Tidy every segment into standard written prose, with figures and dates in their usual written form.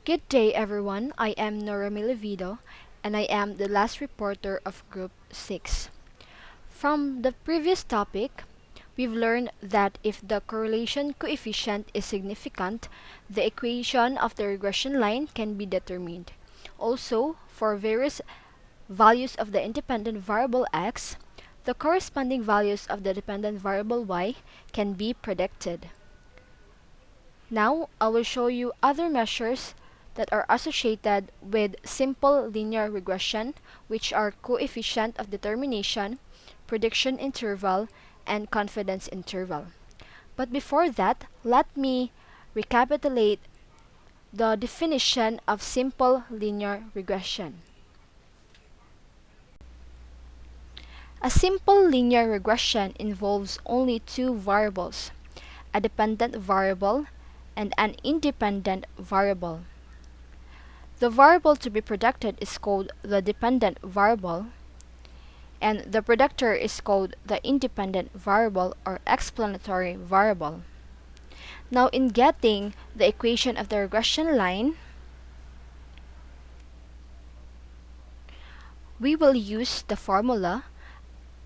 Good day, everyone. I am Nora Milivido, and I am the last reporter of Group 6. From the previous topic, we've learned that if the correlation coefficient is significant, the equation of the regression line can be determined. Also, for various values of the independent variable x, the corresponding values of the dependent variable y can be predicted. Now, I will show you other measures that are associated with simple linear regression, which are coefficient of determination, prediction interval, and confidence interval. But before that, let me recapitulate the definition of simple linear regression. A simple linear regression involves only two variables, a dependent variable and an independent variable. The variable to be predicted is called the dependent variable, and the predictor is called the independent variable or explanatory variable. Now, in getting the equation of the regression line, we will use the formula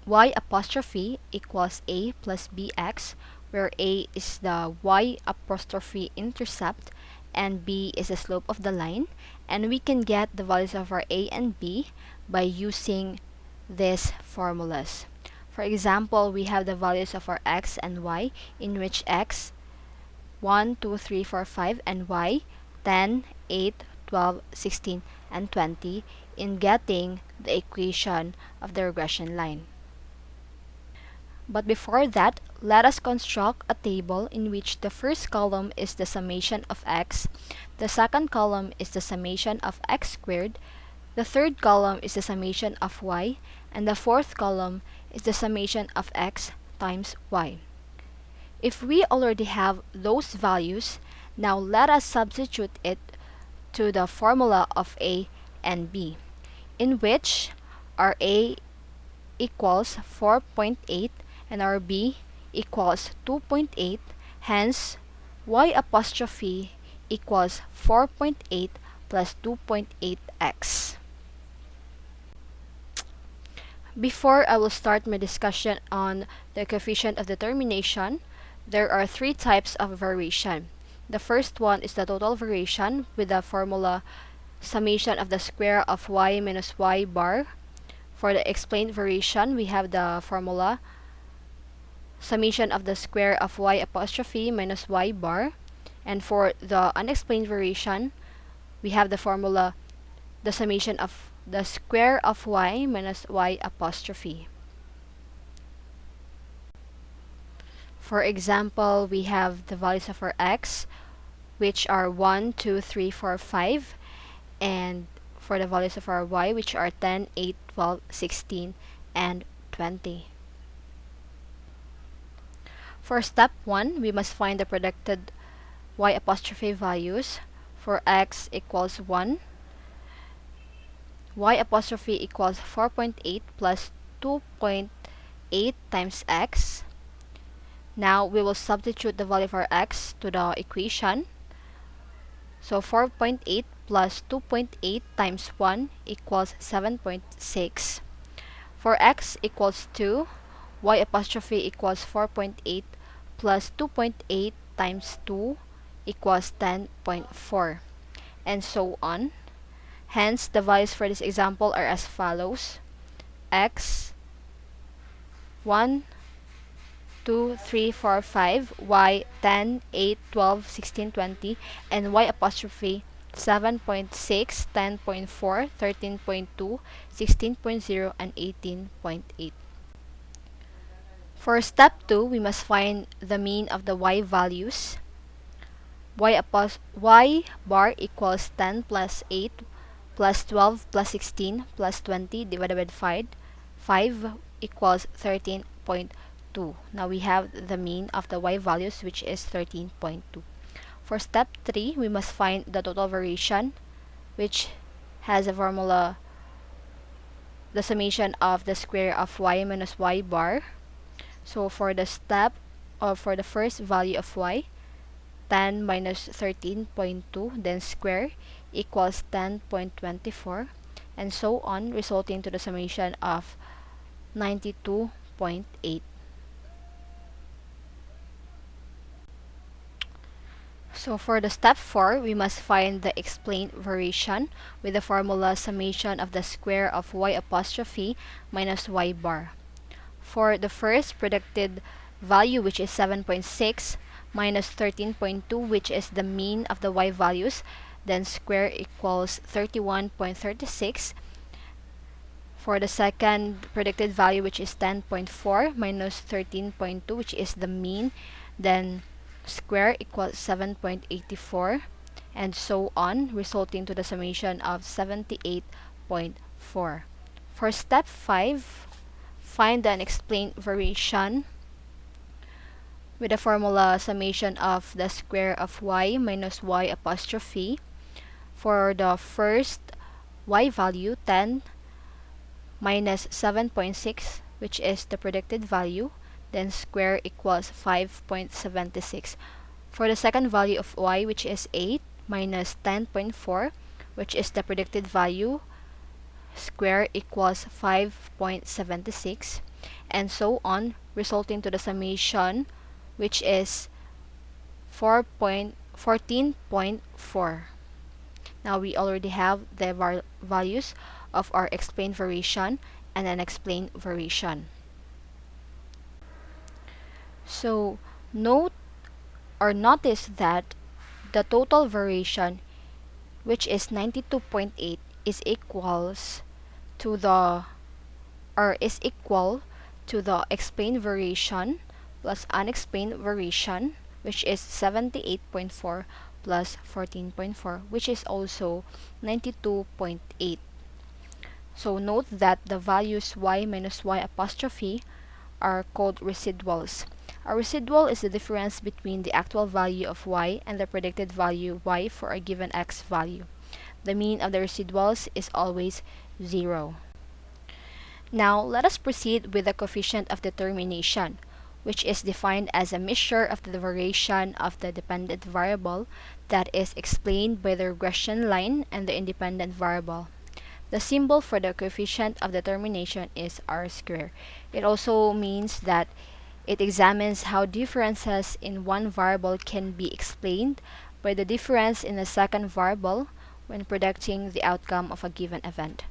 y apostrophe equals a plus bx, where a is the y apostrophe intercept and b is the slope of the line, and we can get the values of our a and b by using these formulas. For example, we have the values of our x and y, in which x 1, 2, 3, 4, 5 and y 10, 8, 12, 16, and 20 in getting the equation of the regression line. But before that, let us construct a table in which the first column is the summation of x, the second column is the summation of x squared, the third column is the summation of y, and the fourth column is the summation of x times y. If we already have those values, now let us substitute it to the formula of a and b, in which our a equals 4.8 and our b equals 2.8, hence y apostrophe equals 4.8 plus 2.8x. Before I will start my discussion on the coefficient of determination, there are three types of variation. The first one is the total variation with the formula summation of the square of y minus y bar. For the explained variation, we have the formula summation of the square of y apostrophe minus y bar. And for the unexplained variation, we have the formula the summation of the square of y minus y apostrophe. For example, we have the values of our x, which are 1, 2, 3, 4, 5, and for the values of our y, which are 10, 8, 12, 16, and 20. For step 1, we must find the predicted y apostrophe values. For x equals 1, y apostrophe equals 4.8 plus 2.8 times x. Now we will substitute the value of our x to the equation. So 4.8 plus 2.8 times 1 equals 7.6. For x equals 2, y apostrophe equals 4.8 plus 2.8 times 2 equals 10.4, and so on. Hence, the values for this example are as follows: x 1, 2, 3, 4, 5, y 10, 8, 12, 16, 20, and y apostrophe 7.6, 10.4, 13.2, 16.0, and 18.8. For step 2, we must find the mean of the y values. Y bar equals 10 plus 8 plus 12 plus 16 plus 20 divided by 5 equals 13.2. Now we have the mean of the y values, which is 13.2. For step 3, we must find the total variation, which has a formula the summation of the square of y minus y bar. So for the step, or for the first value of y, 10 minus 13.2, then square, equals 10.24, and so on, resulting to the summation of 92.8. So for the step 4, we must find the explained variation with the formula summation of the square of y apostrophe minus y bar. For the first predicted value, which is 7.6, minus 13.2, which is the mean of the y values, then square equals 31.36. For the second predicted value, which is 10.4 minus 13.2, which is the mean, then square equals 7.84, and so on, resulting to the summation of 78.4. For step 5, find the unexplained variation with the formula summation of the square of y minus y apostrophe. For the first y value, 10 minus 7.6, which is the predicted value, then square equals 5.76. For the second value of y, which is 8, minus 10.4, which is the predicted value, square equals 5.76, and so on, resulting to the summation, which is 14.4. Now we already have the values of our explained variation and unexplained variation. So notice that the total variation, which is 92.8, is equal to the explained variation plus unexplained variation, which is 78.4 plus 14.4, which is also 92.8. So note that the values y minus y apostrophe are called residuals. A residual is the difference between the actual value of y and the predicted value y for a given x value. The mean of the residuals is always 0. Now, let us proceed with the coefficient of determination, which is defined as a measure of the variation of the dependent variable that is explained by the regression line and the independent variable. The symbol for the coefficient of determination is r squared. It also means that it examines how differences in one variable can be explained by the difference in the second variable when predicting the outcome of a given event.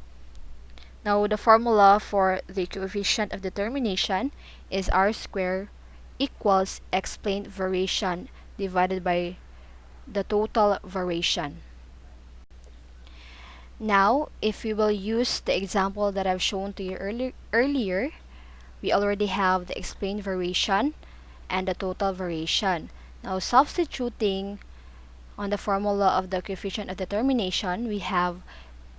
Now, the formula for the coefficient of determination is r squared equals explained variation divided by the total variation. Now, if we will use the example that I've shown to you earlier, we already have the explained variation and the total variation. Now, substituting on the formula of the coefficient of determination, we have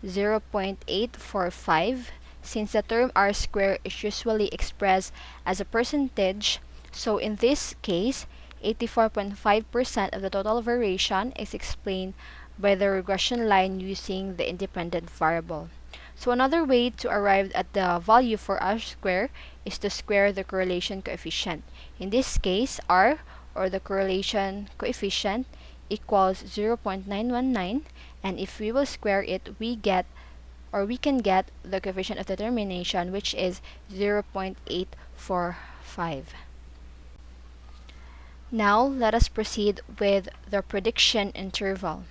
0.845. Since the term r squared is usually expressed as a percentage, so in this case, 84.5% of the total variation is explained by the regression line using the independent variable. So another way to arrive at the value for r squared is to square the correlation coefficient. In this case, r, or the correlation coefficient, equals 0.919, and if we will square it, we can get the coefficient of determination, which is 0.845. Now, let us proceed with the prediction interval.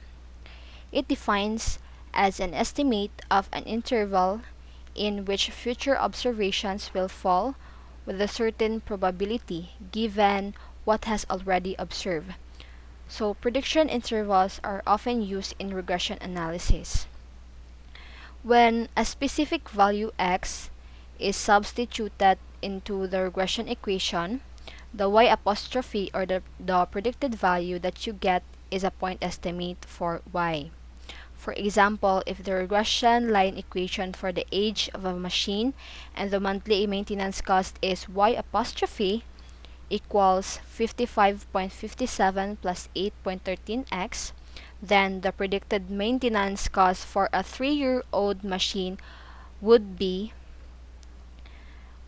It defines as an estimate of an interval in which future observations will fall with a certain probability given what has already observed. So, prediction intervals are often used in regression analysis. When a specific value x is substituted into the regression equation, the y apostrophe, or the predicted value that you get, is a point estimate for y. For example, if the regression line equation for the age of a machine and the monthly maintenance cost is y apostrophe equals 55.57 plus 8.13x, then the predicted maintenance cost for a 3-year-old machine would be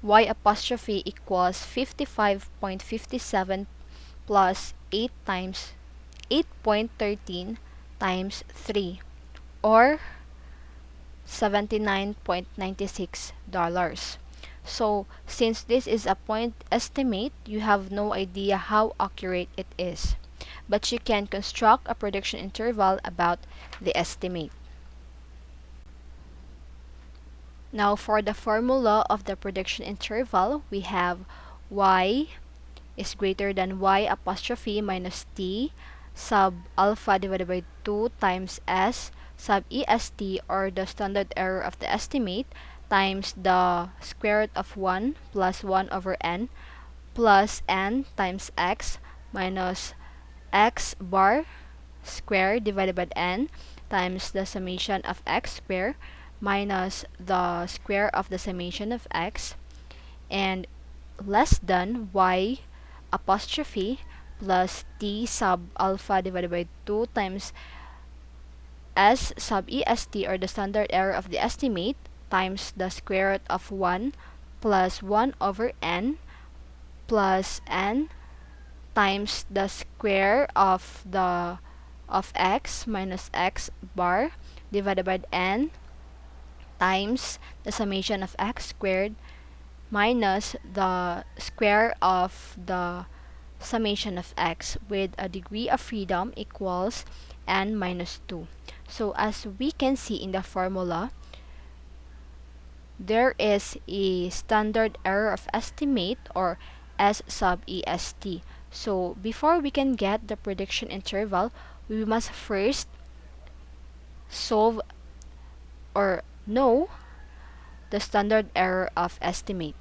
y apostrophe equals 55.57 plus 8 times 8.13 times 3, or $79.96. So, since this is a point estimate, you have no idea how accurate it is. But you can construct a prediction interval about the estimate. Now, for the formula of the prediction interval, we have y is greater than y apostrophe minus t sub alpha divided by 2 times s sub est, or the standard error of the estimate, times the square root of 1 plus 1 over n plus n times x minus x bar square divided by n times the summation of x square minus the square of the summation of x, and less than y apostrophe plus t sub alpha divided by 2 times s sub est, or the standard error of the estimate, times the square root of 1 plus 1 over n plus n times the square of x minus x bar divided by n times the summation of x squared minus the square of the summation of x, with a degree of freedom equals n minus 2. So as we can see in the formula, there is a standard error of estimate, or S sub est. So before we can get the prediction interval, we must first solve or know the standard error of estimate.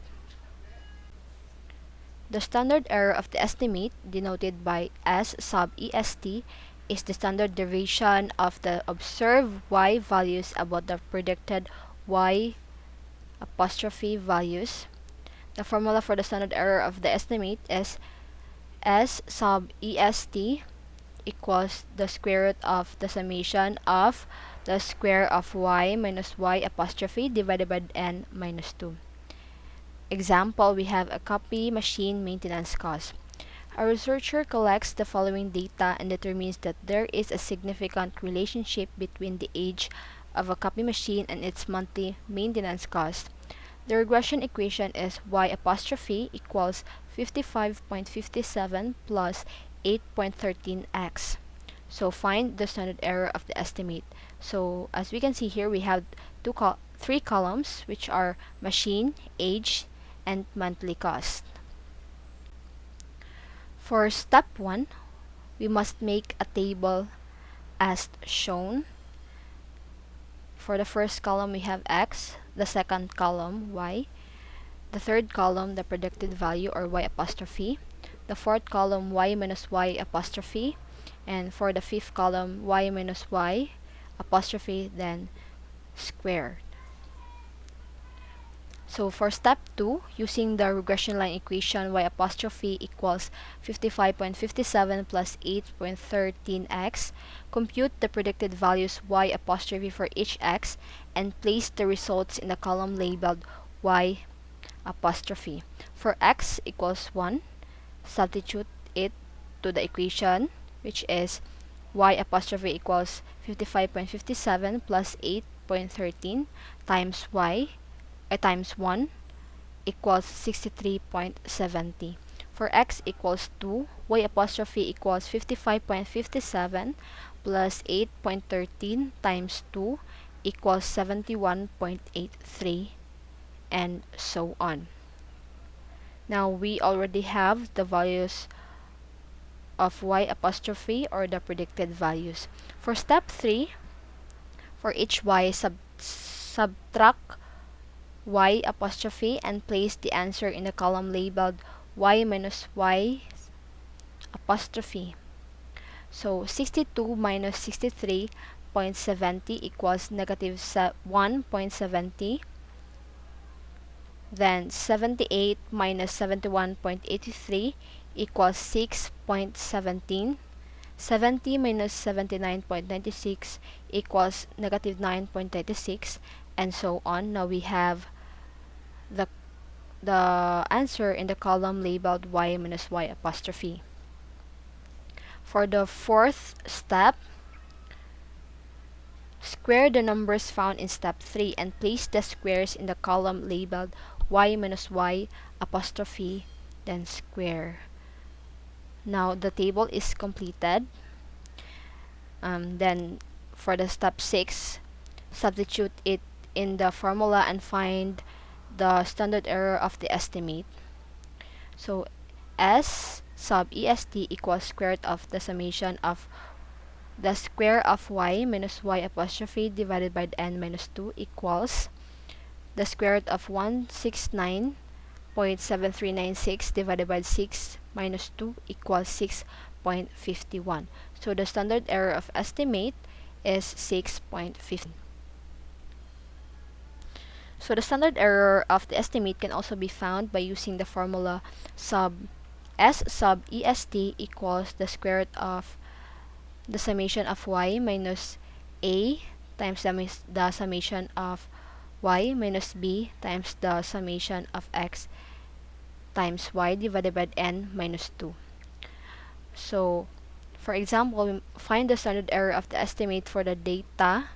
The standard error of the estimate, denoted by S sub est, is the standard deviation of the observed y values about the predicted y apostrophe values. The formula for the standard error of the estimate is S sub est equals the square root of the summation of the square of y minus y apostrophe divided by n minus 2. Example, we have a copy machine maintenance cost. A researcher collects the following data and determines that there is a significant relationship between the age of a copy machine and its monthly maintenance cost. The regression equation is y apostrophe equals 55.57 plus 8.13x. So find the standard error of the estimate. So as we can see here, we have three columns, which are machine, age, and monthly cost. For step 1, we must make a table as shown. For the first column, we have x, the second column, y, the third column, the predicted value, or y apostrophe, the fourth column, y minus y apostrophe, and for the fifth column, y minus y apostrophe, then squared. So for step 2, using the regression line equation, y apostrophe equals 55.57 plus 8.13x, compute the predicted values y apostrophe for each x and place the results in the column labeled y apostrophe. For x equals 1, substitute it to the equation, which is y apostrophe equals 55.57 plus 8.13 times y times 1 equals 63.70. For x equals 2, y apostrophe equals 55.57 plus 8.13 times 2 equals 71.83, and so on. Now we already have the values of y apostrophe, or the predicted values. For step 3, for each y, subtract y apostrophe and place the answer in the column labeled y minus y apostrophe. So 62 minus 63.70 equals negative 1.70. Then 78 minus 71.83 equals 6.17. 70 minus 79.96 equals negative 9.96, and so on. Now we have the answer in the column labeled y minus y apostrophe. For the fourth step, square the numbers found in step 3 and place the squares in the column labeled y minus y apostrophe, then square. Now the table is completed. Then for the step 6, substitute it in the formula and find the standard error of the estimate. So S sub est equals square root of the summation of the square of y minus y apostrophe divided by n minus 2 equals the square root of 169.7396 divided by 6 minus 2 equals 6.51. So the standard error of estimate is 6.50. So the standard error of the estimate can also be found by using the formula S sub est equals the square root of the summation of y minus a times the summation of y minus b times the summation of x times y divided by n minus 2. So, for example, we find the standard error of the estimate for the data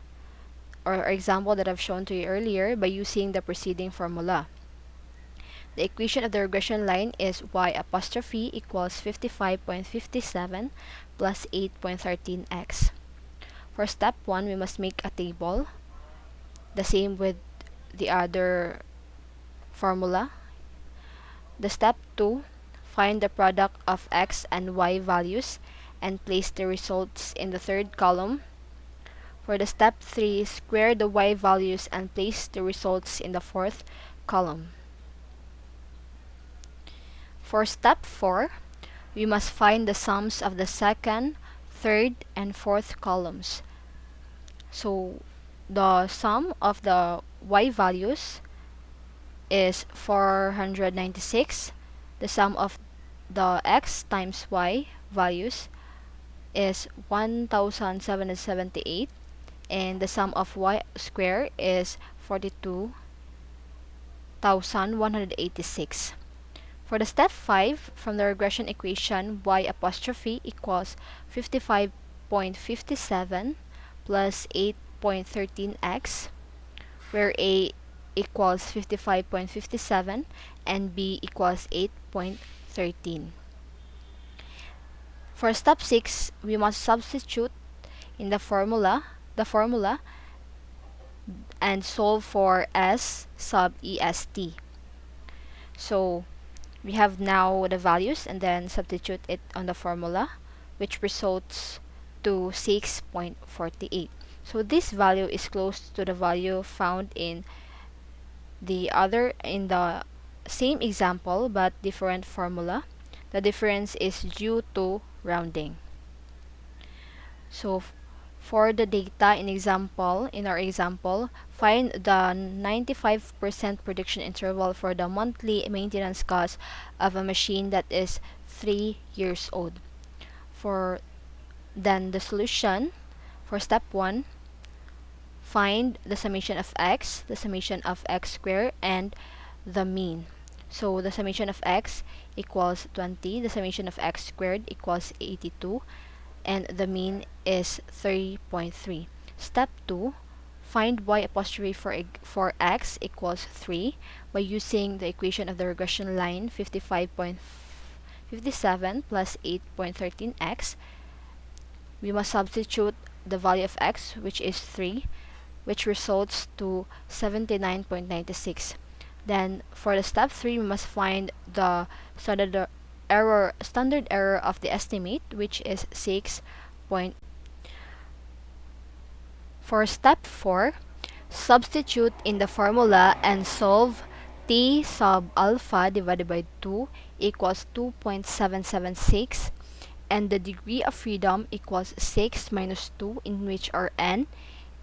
or example that I've shown to you earlier by using the preceding formula. The equation of the regression line is y apostrophe equals 55.57 plus 8.13x. For step 1, we must make a table. The same with the other formula. The step 2, find the product of x and y values and place the results in the third column. For the step 3, square the y values and place the results in the fourth column. For step 4, we must find the sums of the second, third, and fourth columns. So the sum of the y values is 496. The sum of the x times y values is 1778. And the sum of y square is 42,186. For the step 5, from the regression equation, y apostrophe equals 55.57 plus 8.13x, where a equals 55.57 and b equals 8.13. For step 6, we must substitute in the formula and solve for S sub est. So we have now the values and then substitute it on the formula, which results to 6.48. So this value is close to the value found in the same example but different formula. The difference is due to rounding. So for the data in our example, find the 95% prediction interval for the monthly maintenance cost of a machine that is 3 years old. For then the solution for step 1, find the summation of x, the summation of x squared, and the mean. So the summation of x equals 20, the summation of x squared equals 82, and the mean is 3.3. Step 2, find y apostrophe for x equals 3 by using the equation of the regression line 55.57 plus 8.13x. We must substitute the value of x, which is 3, which results to 79.96. Then for the step 3, we must find the standard error of the estimate, which is 6. For step 4, substitute in the formula and solve t sub alpha divided by 2 equals 2.776 and the degree of freedom equals 6 minus 2, in which our n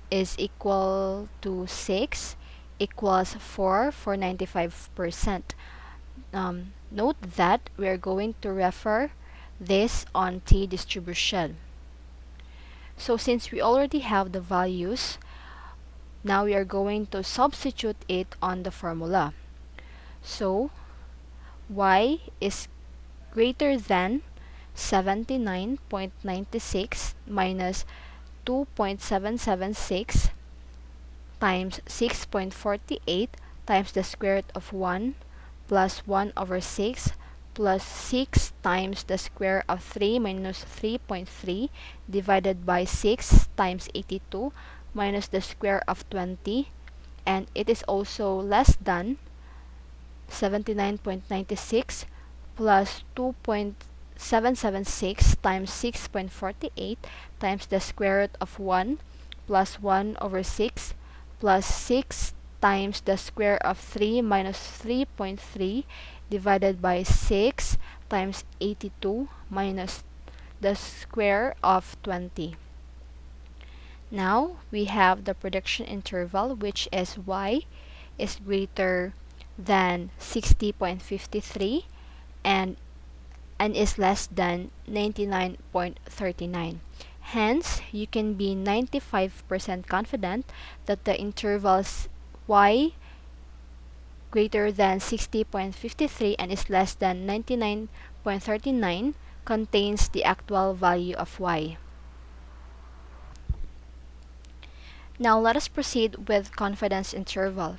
is equal to 6 equals 4 for 95%. Note that we are going to refer this on t distribution. So since we already have the values, now we are going to substitute it on the formula. So y is greater than 79.96 minus 2.776 times 6.48 times the square root of 1 plus 1 over 6 plus 6 times the square of 3 minus 3.3 divided by 6 times 82 minus the square of 20, and it is also less than 79.96 plus 2.776 times 6.48 times the square root of 1 plus 1 over 6 plus 6 times the square of 3 minus 3.3 divided by 6 times 82 minus the square of 20. Now we have the prediction interval, which is y is greater than 60.53 and n is less than 99.39. Hence, you can be 95% confident that the intervals y greater than 60.53 and is less than 99.39 contains the actual value of y. Now let us proceed with confidence interval.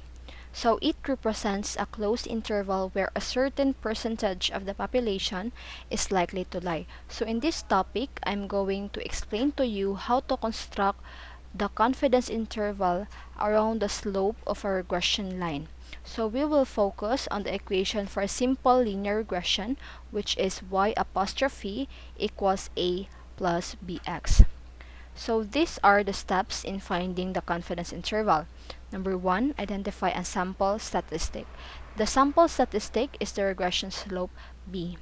So it represents a closed interval where a certain percentage of the population is likely to lie. So in this topic, I'm going to explain to you how to construct the confidence interval around the slope of a regression line. So we will focus on the equation for a simple linear regression, which is y apostrophe equals a plus bx. So these are the steps in finding the confidence interval. Number 1, identify a sample statistic. The sample statistic is the regression slope b.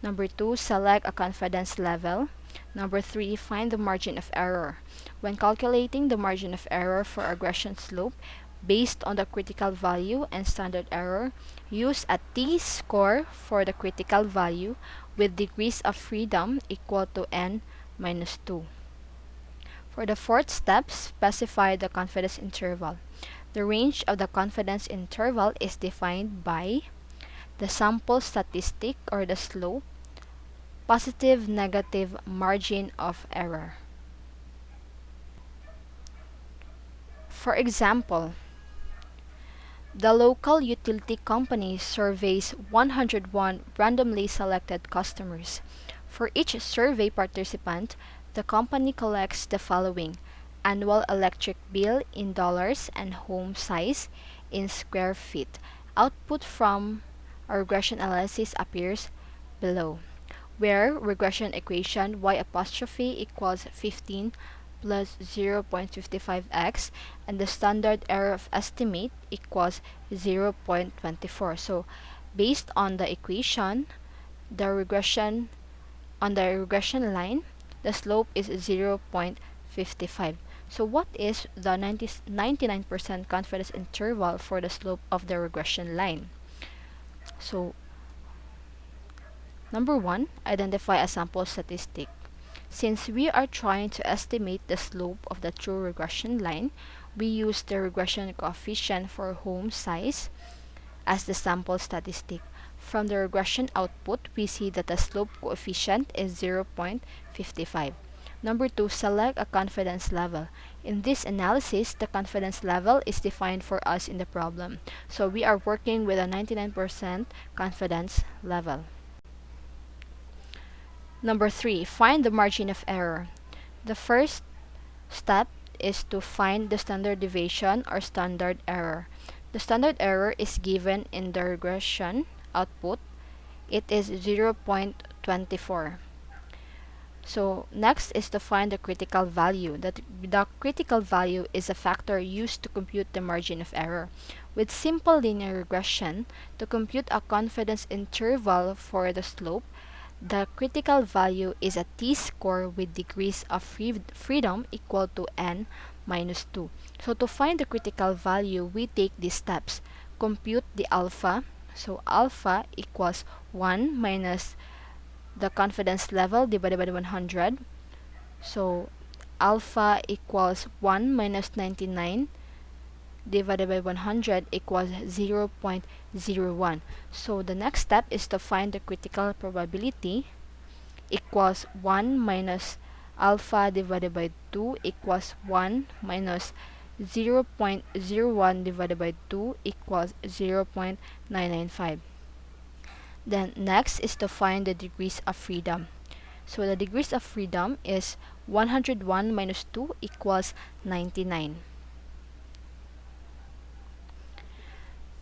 Number 2, select a confidence level. Number 3, find the margin of error. When calculating the margin of error for a regression slope based on the critical value and standard error, use a t-score for the critical value with degrees of freedom equal to n minus 2. For the fourth step, specify the confidence interval. The range of the confidence interval is defined by the sample statistic or the slope, positive, negative margin of error. For example, the local utility company surveys 101 randomly selected customers. For each survey participant, the company collects the following: annual electric bill in dollars and home size in square feet. Output from a regression analysis appears below, where regression equation y apostrophe equals 15 plus 0.55x and the standard error of estimate equals 0.24. So based on the equation, the regression line, the slope is 0.55. So what is the 99% confidence interval for the slope of the regression line? So number 1, identify a sample statistic. Since we are trying to estimate the slope of the true regression line, we use the regression coefficient for home size as the sample statistic. From the regression output, we see that the slope coefficient is 0.55. Number 2, select a confidence level. In this analysis, the confidence level is defined for us in the problem. So we are working with a 99% confidence level. Number 3, find the margin of error. The first step is to find the standard deviation or standard error. The standard error is given in the regression output. It is 0.24. So next is to find the critical value. The critical value is a factor used to compute the margin of error. With simple linear regression, to compute a confidence interval for the slope, the critical value is a t-score with degrees of freedom equal to n minus 2. So to find the critical value, we take these steps. Compute the alpha. So alpha equals 1 minus the confidence level divided by 100. So alpha equals 1 minus 99 divided by 100 equals 0.01. So the next step is to find the critical probability. equals 1 minus alpha divided by 2 equals 1 minus 0.01 divided by 2 equals 0.995. Then next is to find the degrees of freedom. So the degrees of freedom is 101 minus 2 equals 99.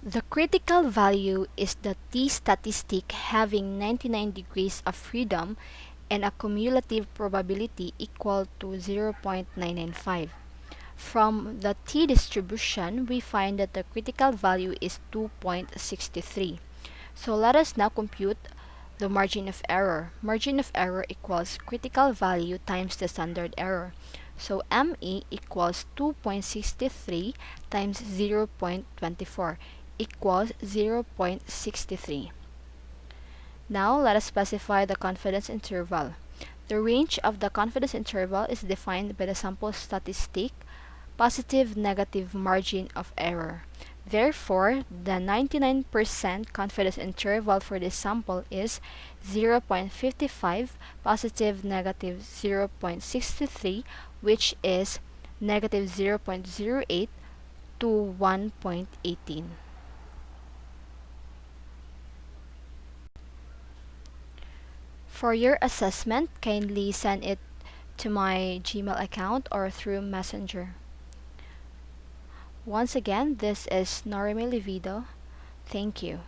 The critical value is the t-statistic having 99 degrees of freedom and a cumulative probability equal to 0.995. From the t-distribution, we find that the critical value is 2.63. So let us now compute the margin of error. Margin of error equals critical value times the standard error. So ME equals 2.63 times 0.24 equals 0.63. Now let us specify the confidence interval. The range of the confidence interval is defined by the sample statistic positive negative margin of error. Therefore, the 99% confidence interval for this sample is 0.55 positive negative 0.63, which is negative 0.08 to 1.18. For your assessment, kindly send it to my Gmail account or through Messenger. Once again, this is Norime Livido. Thank you.